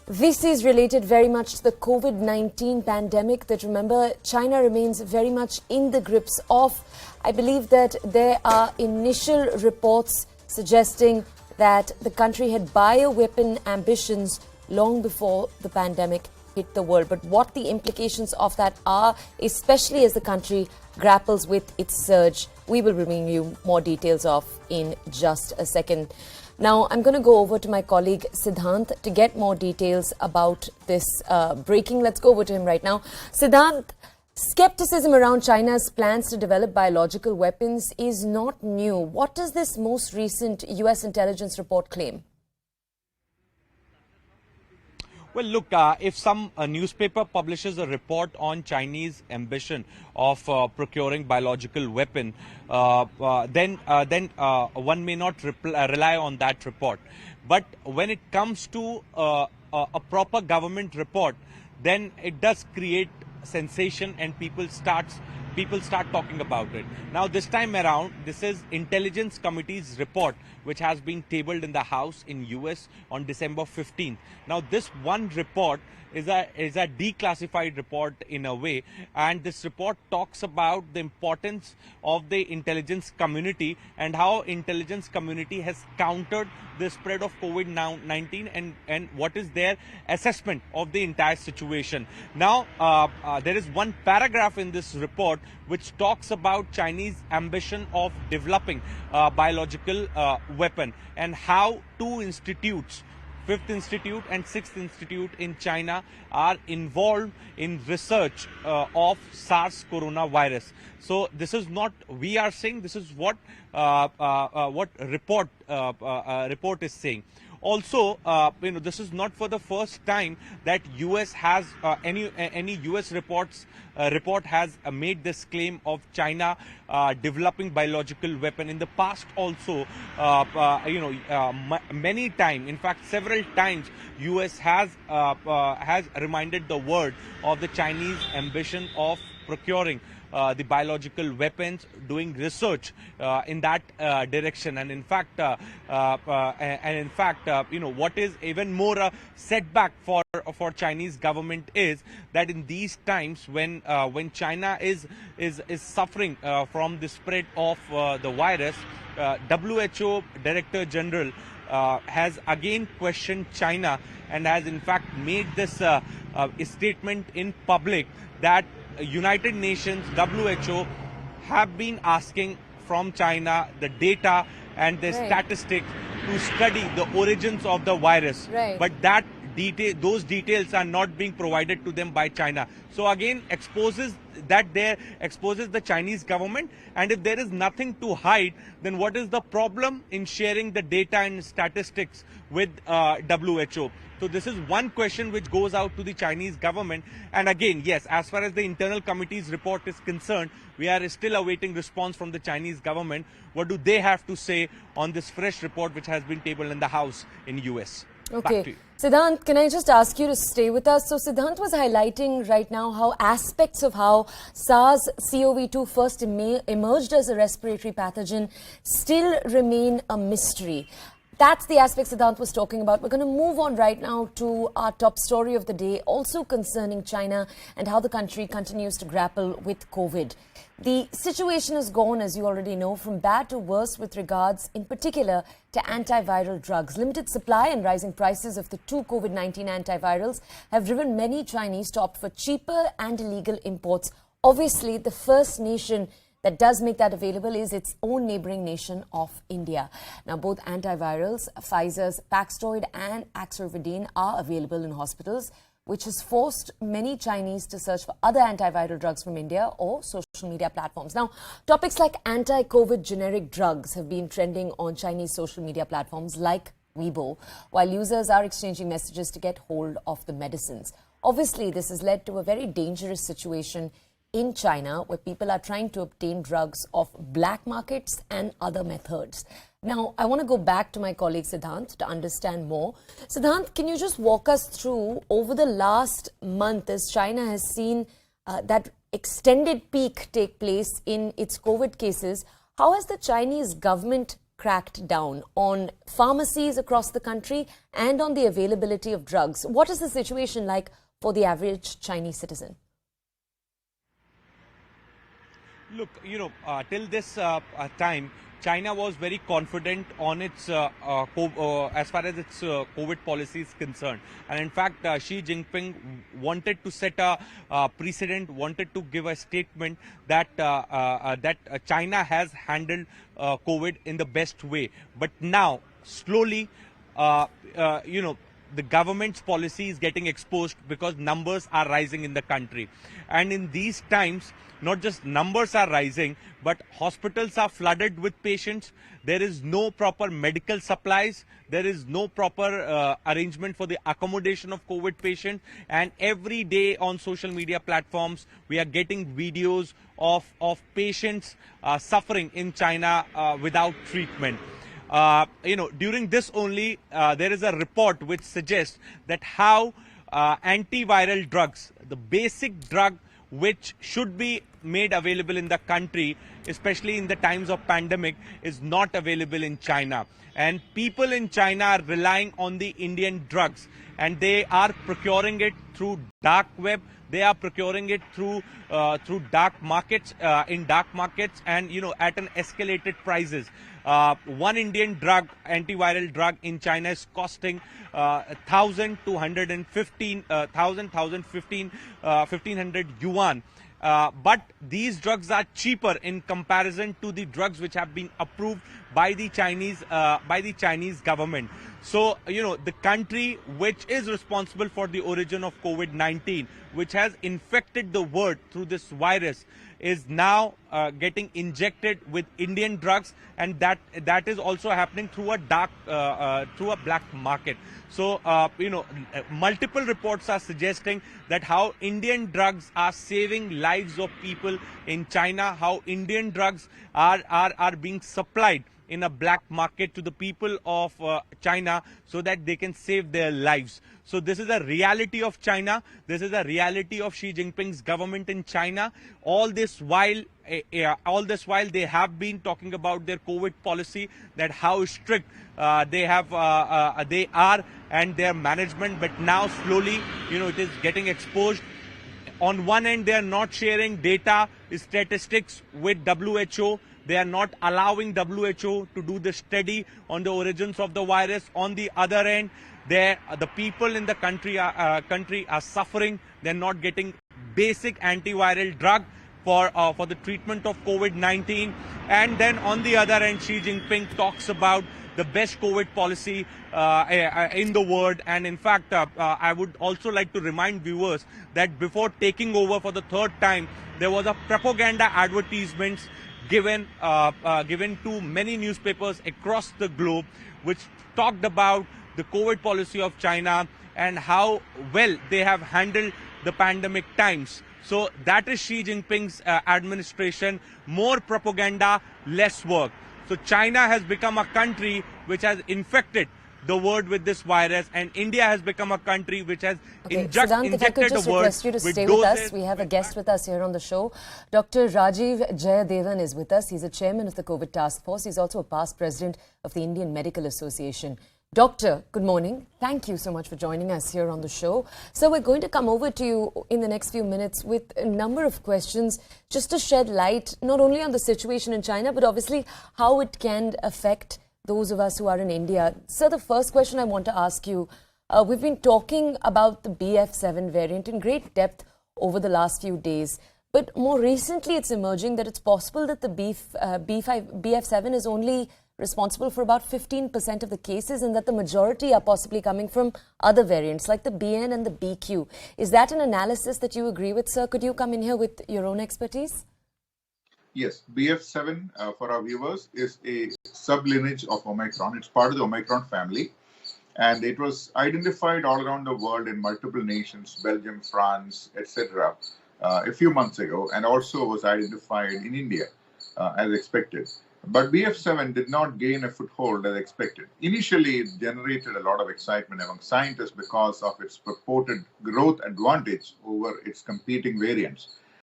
This is related very much to the COVID-19 pandemic that, remember, China remains very much in the grips of. I believe that there are initial reports suggesting that the country had bioweapon ambitions long before the pandemic hit the world. But what the implications of that are, especially as the country grapples with its surge, we will bring you more details of in just a second. Now, I'm going to go over to my colleague Siddhant to get more details about this breaking. Let's go over to him right now. Siddhant, skepticism around China's plans to develop biological weapons is not new. What does this most recent US intelligence report claim? Well, look, if some newspaper publishes a report on Chinese ambition of procuring biological weapon, then one may not rely on that report. But when it comes to a proper government report, then it does create sensation and people start talking about it. Now, this time around, this is Intelligence Committee's report, which has been tabled in the House in US on December 15th. Now, this one report is a declassified report in a way, and this report talks about the importance of the intelligence community and how intelligence community has countered the spread of COVID-19 and what is their assessment of the entire situation. Now, there is one paragraph in this report which talks about Chinese ambition of developing biological weapon and how two institutes, Fifth Institute and Sixth Institute in China, are involved in research of SARS coronavirus. So this is not we are saying, this is what report is saying. Also, this is not for the first time that US has any US report has made this claim of China developing biological weapon. In the past, also, many times, in fact, several times, US has reminded the world of the Chinese ambition of procuring the biological weapons, doing research in that direction, and in fact, what is even more a setback for Chinese government is that in these times when China is suffering from the spread of the virus, WHO Director General has again questioned China and has in fact made this statement in public that United Nations, WHO, have been asking from China the data and the statistics to study the origins of the virus. But those details are not being provided to them by China. So again, exposes the Chinese government, and if there is nothing to hide, then what is the problem in sharing the data and statistics with WHO? So this is one question which goes out to the Chinese government. And again, yes, as far as the internal committee's report is concerned, we are still awaiting response from the Chinese government. What do they have to say on this fresh report which has been tabled in the House in US? Okay. Siddhant, can I just ask you to stay with us? So Siddhant was highlighting right now how aspects of how SARS-CoV-2 first emerged as a respiratory pathogen still remain a mystery. That's the aspect Siddhant was talking about. We're going to move on right now to our top story of the day, also concerning China and how the country continues to grapple with COVID. The situation has gone, as you already know, from bad to worse with regards, in particular, to antiviral drugs. Limited supply and rising prices of the two COVID-19 antivirals have driven many Chinese to opt for cheaper and illegal imports. Obviously, the first nation that does make that available is its own neighboring nation of India. Now, both antivirals, Pfizer's Paxlovid and Axirovudine, are available in hospitals, which has forced many Chinese to search for other antiviral drugs from India or social media platforms. Now, topics like anti-COVID generic drugs have been trending on Chinese social media platforms like Weibo, while users are exchanging messages to get hold of the medicines. Obviously, this has led to a very dangerous situation in China, where people are trying to obtain drugs off black markets and other methods. Now, I want to go back to my colleague Siddhant to understand more. Siddhant, can you just walk us through, over the last month, as China has seen that extended peak take place in its COVID cases, how has the Chinese government cracked down on pharmacies across the country and on the availability of drugs. What is the situation like for the average Chinese citizen? Look, till this time, China was very confident on its as far as its COVID policy is concerned, and in fact, Xi Jinping wanted to set a precedent, wanted to give a statement that China has handled COVID in the best way. But now, slowly, the government's policy is getting exposed because numbers are rising in the country. And in these times, not just numbers are rising, but hospitals are flooded with patients. There is no proper medical supplies. There is no proper arrangement for the accommodation of COVID patients. And every day on social media platforms, we are getting videos of patients suffering in China without treatment. During this only, there is a report which suggests that how antiviral drugs, the basic drug which should be made available in the country, especially in the times of pandemic, is not available in China. And people in China are relying on the Indian drugs, and they are procuring it through dark web. They are procuring it through dark markets, in dark markets, and at an escalated prices. One Indian drug, antiviral drug in China, is costing 1,500 yuan. But these drugs are cheaper in comparison to the drugs which have been approved by the Chinese government. So, the country which is responsible for the origin of COVID-19, which has infected the world through this virus, is now getting injected with Indian drugs, and that is also happening through a black market. So multiple reports are suggesting that how Indian drugs are saving lives of people in China, how Indian drugs are being supplied in a black market to the people of China so that they can save their lives. So this is a reality of China. This is a reality of Xi Jinping's government in China. All this while they have been talking about their COVID policy, that how strict they are and their management. But now slowly, it is getting exposed. On one end, they are not sharing data, statistics with WHO. They are not allowing WHO to do the study on the origins of the virus. On the other end, the people in the country are suffering. They're not getting basic antiviral drug for the treatment of COVID-19. And then on the other end, Xi Jinping talks about the best COVID policy in the world. And in fact, I would also like to remind viewers that before taking over for the third time, there was a propaganda advertisements given to many newspapers across the globe, which talked about the COVID policy of China and how well they have handled the pandemic times. So that is Xi Jinping's administration: more propaganda, less work. So China has become a country which has infected the world with this virus, and India has become a country which has Siddhant, if I could just request you to stay with us. We have a guest with us here on the show. Dr. Rajiv Jayadevan is with us. He's a chairman of the COVID Task Force. He's also a past president of the Indian Medical Association. Doctor, good morning. Thank you so much for joining us here on the show. So we're going to come over to you in the next few minutes with a number of questions just to shed light not only on the situation in China, but obviously how it can affect those of us who are in India. So the first question I want to ask you, we've been talking about the BF7 variant in great depth over the last few days. But more recently, it's emerging that it's possible that the BF7 is only responsible for about 15% of the cases, and that the majority are possibly coming from other variants like the BN and the BQ. Is that an analysis that you agree with, sir? Could you come in here with your own expertise? Yes, BF7, for our viewers, is a sublineage of Omicron. It's part of the Omicron family, and it was identified all around the world in multiple nations, Belgium, France, etc., a few months ago, and also was identified in India as expected. But BF7 did not gain a foothold as expected. Initially, it generated a lot of excitement among scientists because of its purported growth advantage over its competing variants.